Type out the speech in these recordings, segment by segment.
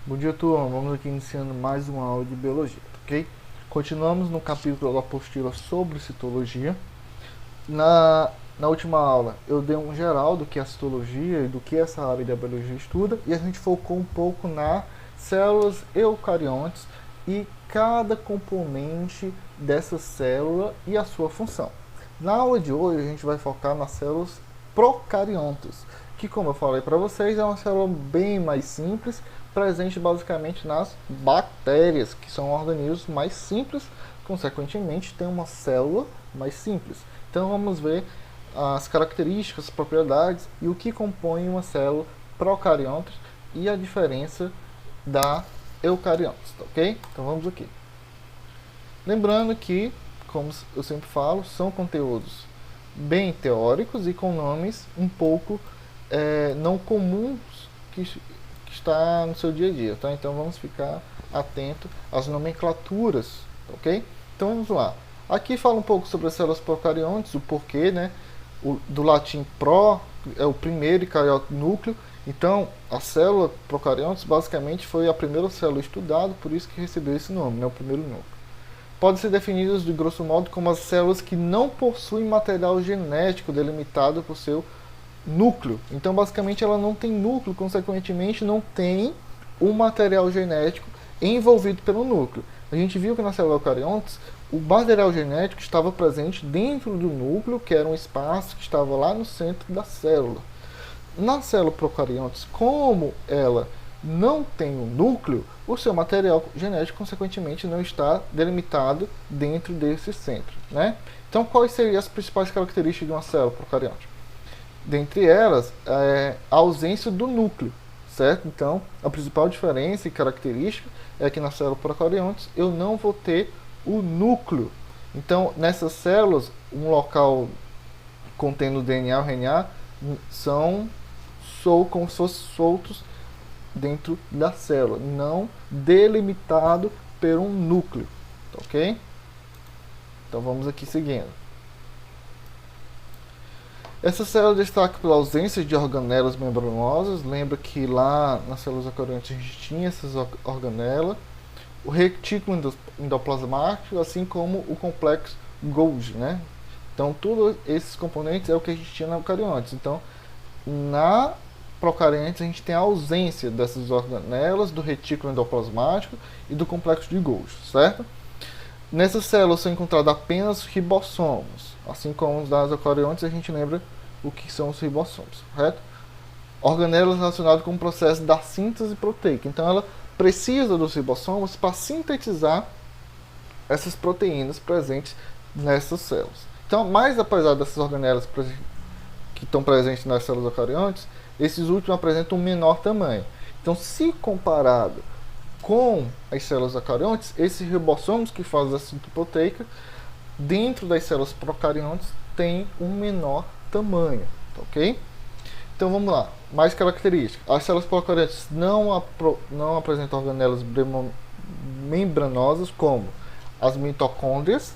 Bom dia, turma. Vamos aqui iniciando mais uma aula de biologia, ok? Continuamos no capítulo da apostila sobre citologia. Na última aula, eu dei um geral do que é a citologia e do que essa área da biologia estuda, e a gente focou um pouco nas células eucariontes e cada componente dessa célula e a sua função. Na aula de hoje, a gente vai focar nas células procariontas, que, como eu falei para vocês, é uma célula bem mais simples, presente basicamente nas bactérias, que são organismos mais simples, consequentemente tem uma célula mais simples. Então vamos ver as características, as propriedades e o que compõe uma célula procarionte e a diferença da eucariontes, ok? Então vamos aqui. Lembrando que, como eu sempre falo, são conteúdos bem teóricos e com nomes um pouco não comuns que está no seu dia a dia, tá? Então vamos ficar atento às nomenclaturas, ok? Então vamos lá. Aqui fala um pouco sobre as células procariontes, o porquê, né? Do latim pro é o primeiro eucariote núcleo. Então a célula procariontes basicamente foi a primeira célula estudada, por isso que recebeu esse nome, né? O primeiro núcleo. Podem ser definidas de grosso modo como as células que não possuem material genético delimitado por seu núcleo. Então, basicamente, ela não tem núcleo, consequentemente, não tem um material genético envolvido pelo núcleo. A gente viu que na célula eucariontes, o material genético estava presente dentro do núcleo, que era um espaço que estava lá no centro da célula. Na célula procariontes, como ela não tem um núcleo, o seu material genético, consequentemente, não está delimitado dentro desse centro, né? Então, quais seriam as principais características de uma célula procarionte? Dentre elas, a ausência do núcleo, certo? Então, a principal diferença e característica é que na célula procariontes eu não vou ter o núcleo. Então, nessas células, um local contendo DNA ou RNA são como se fossem soltos dentro da célula, não delimitado por um núcleo, ok? Então, vamos aqui seguindo. Essa célula destaca pela ausência de organelas membranosas. Lembra que lá nas células eucariontes a gente tinha essas organelas. O retículo endoplasmático, assim como o complexo Golgi, né? Então, todos esses componentes é o que a gente tinha na eucariontes. Então, na procariontes a gente tem a ausência dessas organelas, do retículo endoplasmático e do complexo de Golgi, certo? Nessas células são encontrados apenas ribossomos, assim como os das eucariontes a gente lembra o que são os ribossomos, correto? Organelas relacionadas com o processo da síntese proteica. Então ela precisa dos ribossomos para sintetizar essas proteínas presentes nessas células. Então, mais apesar dessas organelas que estão presentes nas células eucariontes, esses últimos apresentam um menor tamanho. Então, se comparado com as células eucariontes, esses ribossomos que fazem a síntese proteica dentro das células procariontes têm um menor tamanho, ok? Então vamos lá, mais características. As células procariontes não apresentam organelas membranosas como as mitocôndrias,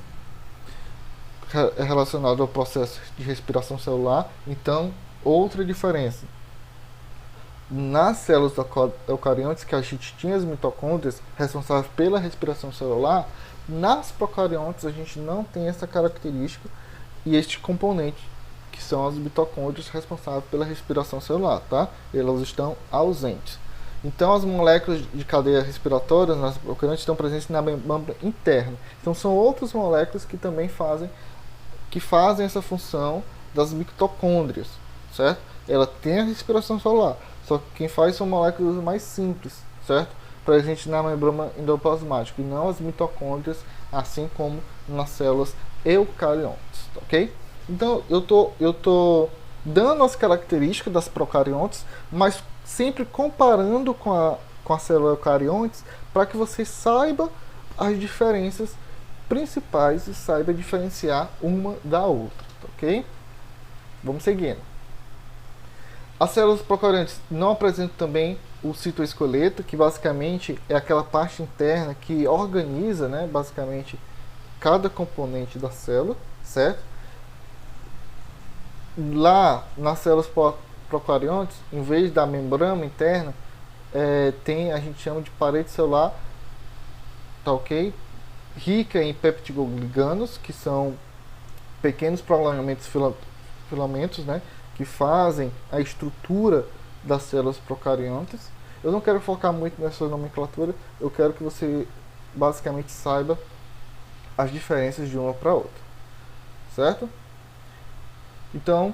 relacionado ao processo de respiração celular. Então, outra diferença. Nas células eucariontes, que a gente tinha as mitocôndrias responsáveis pela respiração celular, nas procariontes a gente não tem essa característica e este componente, que são as mitocôndrias responsáveis pela respiração celular, tá? Elas estão ausentes. Então, as moléculas de cadeia respiratória nas procariontes estão presentes na membrana interna. Então, são outras moléculas que também fazem essa função das mitocôndrias, certo? Ela tem a respiração celular, só que quem faz são moléculas mais simples, certo? Presentes na membrana endoplasmática e não as mitocôndrias, assim como nas células eucariontes, ok? Então eu tô dando as características das procariontes, mas sempre comparando com a célula eucariontes, para que você saiba as diferenças principais e saiba diferenciar uma da outra, ok? Vamos seguindo. As células procariontes não apresentam também o citoesqueleto, que basicamente é aquela parte interna que organiza, né, basicamente cada componente da célula, certo? Lá nas células procariontes, em vez da membrana interna, a gente chama de parede celular, tá ok? Rica em peptidoglicanos, que são pequenos filamentos, né, que fazem a estrutura das células procariontes. Eu não quero focar muito nessa nomenclatura, eu quero que você basicamente saiba as diferenças de uma para outra, certo? Então,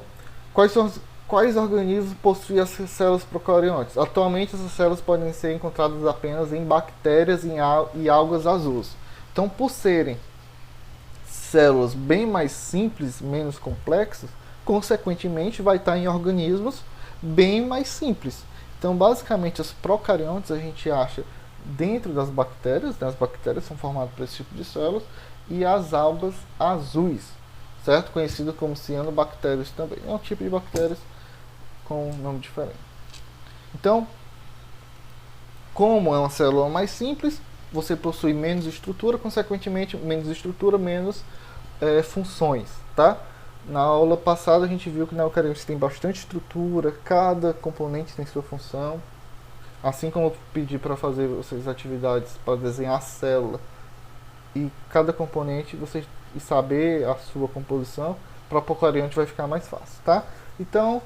quais organismos possuem as células procariontes? Atualmente, essas células podem ser encontradas apenas em bactérias e algas azuis. Então, por serem células bem mais simples, menos complexas, consequentemente vai estar em organismos bem mais simples. Então, basicamente, as procariontes a gente acha dentro das bactérias, né? As bactérias são formadas por esse tipo de células, e as algas azuis, certo? Conhecido como cianobactérias também. É um tipo de bactérias com um nome diferente. Então, como é uma célula mais simples, você possui menos estrutura, consequentemente, menos estrutura, menos funções, tá? Na aula passada a gente viu que na eucariote tem bastante estrutura, cada componente tem sua função. Assim como eu pedi para fazer vocês atividades para desenhar a célula e cada componente você e saber a sua composição, para o procarionte vai ficar mais fácil, tá? Então,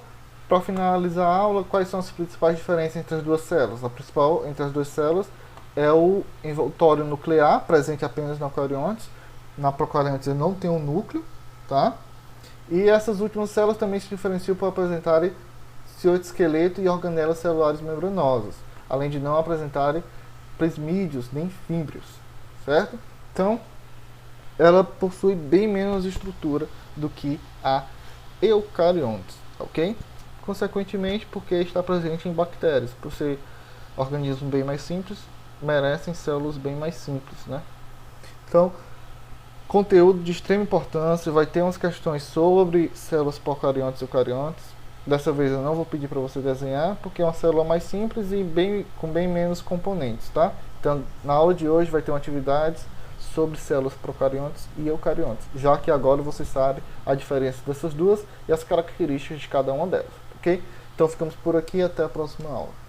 para finalizar a aula, quais são as principais diferenças entre as duas células? A principal entre as duas células é o envoltório nuclear, presente apenas na eucariontes. Na procariontes ele não tem um núcleo, tá? E essas últimas células também se diferenciam por apresentarem citoesqueleto e organelas celulares membranosas, além de não apresentarem plasmídios nem fímbrios, certo? Então, ela possui bem menos estrutura do que a eucariontes, ok? Consequentemente, porque está presente em bactérias, por ser organismos bem mais simples, merecem células bem mais simples, né? Então, conteúdo de extrema importância, vai ter umas questões sobre células procariontes e eucariontes. Dessa vez eu não vou pedir para você desenhar, porque é uma célula mais simples e com bem menos componentes, tá? Então, na aula de hoje vai ter uma atividade sobre células procariontes e eucariontes, já que agora você sabe a diferença dessas duas e as características de cada uma delas, ok? Então ficamos por aqui, até a próxima aula.